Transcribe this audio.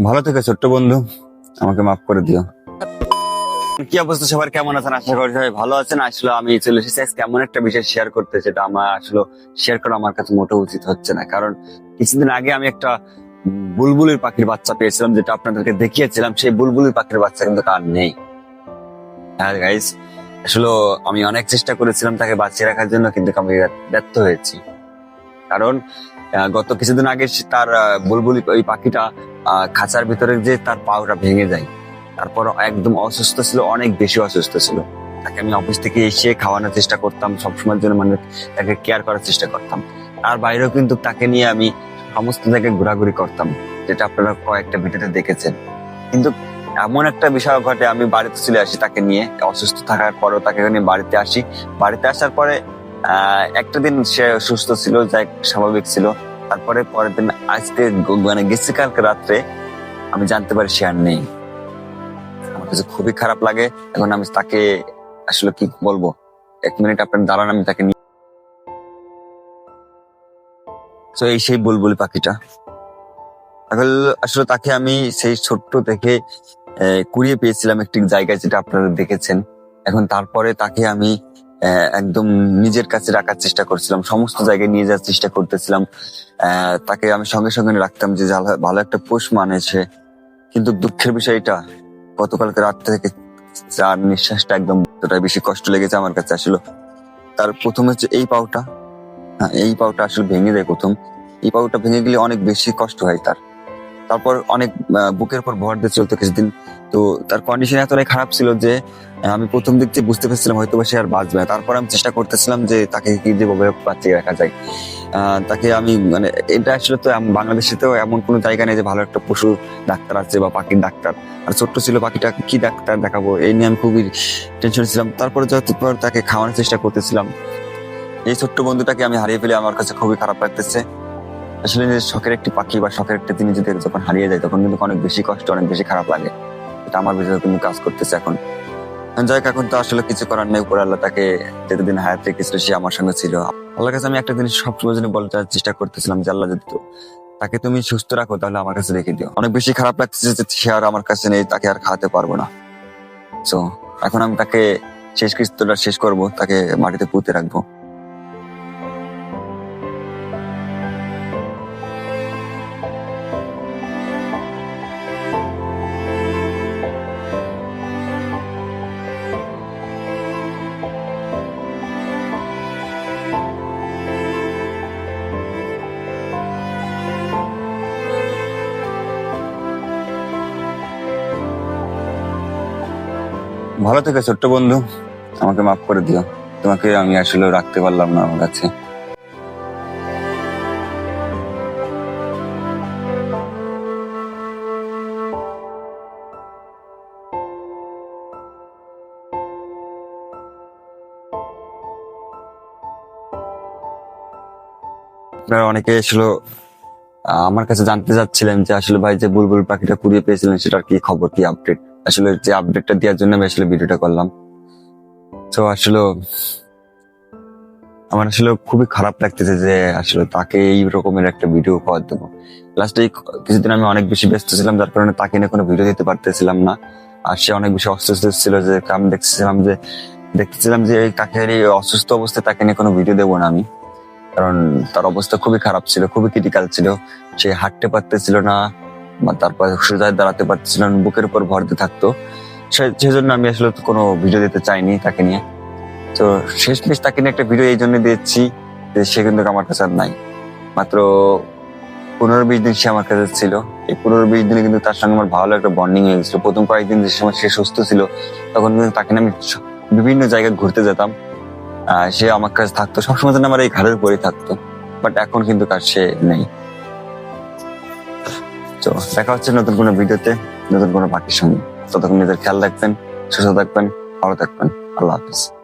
ভালো থেকে ছোট্ট বন্ধু, আমাকে মাফ করে দিও। কি অবস্থা সবার, কেমন আছেন? আশা করি সবাই ভালো আছেন। আসলে আমি চলে এসেছি আজকে এমন একটা বিষয় শেয়ার করতে, যেটা আমার আসলে শেয়ার করা আমার কাছে মোটেও উচিত হচ্ছে না। কারণ কিছুদিন আগে আমি একটা বুলবুলির পাখির বাচ্চা পেয়েছিলাম, যেটা আপনাদেরকে দেখিয়েছিলাম। সেই বুলবুলির পাখির বাচ্চা কিন্তু আর নেই। হ্যাঁ গাইস, আসলে আমি অনেক চেষ্টা করেছিলাম তাকে বাঁচিয়ে রাখার জন্য, কিন্তু আমি ব্যর্থ হয়েছি। কারণ গত কিছুদিন আগে তার বুলবুলি ওই পাখিটা খাঁচার ভিতরে যে তার পাউটা ভেঙে যায়। তারপর একদম অসুস্থ ছিল, অনেক বেশি অসুস্থ ছিল। তাকে আমি অফিস থেকে এসে খাওয়ানোর চেষ্টা করতাম, সবসময়ের জন্য মানে তাকে কেয়ার করার চেষ্টা করতাম। তার বাইরেও কিন্তু তাকে নিয়ে আমি সমস্ত জায়গায় ঘোরাঘুরি করতাম, যেটা আপনারা কয়েকটা ভিডিওতে দেখেছেন। কিন্তু এমন একটা বিষয় ঘটে, আমি বাড়িতে চলে আসি তাকে নিয়ে, অসুস্থ থাকার পরও তাকে নিয়ে বাড়িতে আসি। বাড়িতে আসার পরে একটা দিন সে সুস্থ ছিল, যাই স্বাভাবিক ছিল। তারপরে পরের দিন আজকে মানে গেছি কালকে রাত্রে আমি জানতে পারি সে আর নেই। আমার কাছে খুবই খারাপ লাগে। এখন আমি তাকে আসলে কি বলবো, 1 মিনিট আপনার দাঁড়ান, আমি তাকে নিয়ে। তো এই সেই বুলবুলি পাখিটা, আসলে তাকে আমি সেই ছোট্ট থেকে কুড়িয়ে পেয়েছিলাম একটি জায়গায়, যেটা আপনারা দেখেছেন। এখন তারপরে তাকে আমি একদম নিজের কাছে রাখার চেষ্টা করছিলাম, সমস্ত জায়গায় নিয়ে যাওয়ার চেষ্টা করতেছিলাম। তাকে আমি সঙ্গে সঙ্গে রাখতাম, যে ভালো একটা পোষ মানেছে। কিন্তু দুঃখের বিষয় এটা, গতকালকে রাত থেকে যার নিঃশ্বাসটা একদম এতটাই বেশি কষ্ট লেগেছে আমার কাছে। আসলে তার প্রথমে হচ্ছে এই পাউটা, হ্যাঁ এই পাউটা আসলে ভেঙে যায় প্রথম। এই পাউটা ভেঙে গেলে অনেক বেশি কষ্ট হয় তার। তারপর অনেক বুকের পর ভর দিয়ে চলতো কিছুদিন। তো তার কন্ডিশন এতটাই খারাপ ছিল যে আমি প্রথম দিক থেকে বুঝতে পারছিলাম হয়তো সে আর বাঁচবে না। তারপর আমি চেষ্টা করতেছিলাম যে তাকে কি যেভাবে বাঁচিয়ে রাখা যায়। তাকে আমি মানে এটা আসলে তো বাংলাদেশে তো এমন কোনো জায়গা নেই যে ভালো একটা পশু ডাক্তার আছে বা পাখির ডাক্তার। আর ছোট্ট ছিল পাখিটা, কি ডাক্তার দেখাবো এই নিয়ে আমি খুবই টেনশন ছিলাম। তারপরে যতবার তাকে খাওয়ানোর চেষ্টা করতেছিলাম, এই ছোট্ট বন্ধুটাকে আমি হারিয়ে ফেলে আমার কাছে খুবই খারাপ লাগতেছে। আসলে নিজের শখের একটি পাখি বা শখের একটা জিনিস যদি যখন হারিয়ে যায়, তখন কিন্তু অনেক বেশি কষ্ট, অনেক বেশি খারাপ লাগে। এটা আমার ভিতরে কিন্তু কাজ করতেছে এখন। যাই হোক, এখন তো আসলে কিছু করার নেই। উপরে আল্লাহ তাকে যতদিন হায়াত রেখেছিল সে আমার সঙ্গে ছিল। আল্লাহর কাছে আমি একটা জিনিস সবসময় জন্য বলতে চেষ্টা করতেছিলাম, যে আল্লাহ যদি তাকে তুমি সুস্থ রাখো, তাহলে আমার কাছে রেখে দিও। অনেক বেশি খারাপ লাগতেছে যে সে আর আমার কাছে নেই, তাকে আর খাওয়াতে পারবো না। তো এখন আমি তাকে শেষ কিস্তিটা শেষ করব, তাকে মাটিতে পুঁতে রাখবো। ভালো থেকে ছোট্ট বন্ধু, আমাকে মাফ করে দিও। তোমাকে আমি আসলে রাখতে পারলাম না আমার কাছে। আপনারা অনেকে আসলে আমার কাছে জানতে চাচ্ছিলেন যে আসলে ভাই যে বুলবুল পাখিটা কুড়িয়ে পেয়েছিলেন, সেটার কি খবর, কি আপডেট। আসলে যে আপডেটটা দেওয়ার জন্য আমি আসলে ভিডিওটা করলাম। তো আসলে আমার আসলে খুবই খারাপ লাগতেছে যে আসলে তাকে এই রকমের একটা ভিডিও পাওয়ার দেবো। লাস্টে কিছুদিন আমি অনেক বেশি ব্যস্ত ছিলাম, যার কারণে তাকে নিয়ে কোনো ভিডিও দিতে পারতেছিলাম না। আর সে অনেক বেশি অসুস্থ ছিল, যে আমি দেখতেছিলাম যে তাকে এই অসুস্থ অবস্থায় তাকে নিয়ে কোনো ভিডিও দেবো না আমি। কারণ তার অবস্থা খুবই খারাপ ছিল, খুবই ক্রিটিক্যাল ছিল। সে হাঁটতে পারতেছিল না, বা তারপর সোজায় দাঁড়াতে পারতেছিল না, বুকের উপর ভর দিয়ে থাকতো। সেজন্য আমি আসলে কোনো ভিডিও দিতে চাইনি তাকে নিয়ে। তো শেষমেশ তাকে নিয়ে একটা ভিডিও এই জন্য দিয়েছি যে সে কিন্তু আমার কাছে আর নাই। মাত্র 15-20 দিন সে আমার কাছে ছিল। এই 15-20 দিনে কিন্তু তার সঙ্গে আমার ভালো একটা বন্ডিং হয়ে গেছিল। প্রথম কয়েকদিন যে সময় সে সুস্থ ছিল, তখন কিন্তু তাকে নিয়ে আমি বিভিন্ন জায়গায় ঘুরতে যেতাম। সে আমার কাছে থাকতো সবসময়, যেন আমার এই ঘাড়ের উপরেই থাকতো। বাট এখন কিন্তু কার সে নেই। তো দেখা হচ্ছে নতুন কোনো ভিডিওতে, নতুন কোনো পাখির সঙ্গে। ততক্ষণ নিজের খেয়াল রাখবেন, সুস্থ থাকবেন, ভালো থাকবেন। আল্লাহ হাফিজ।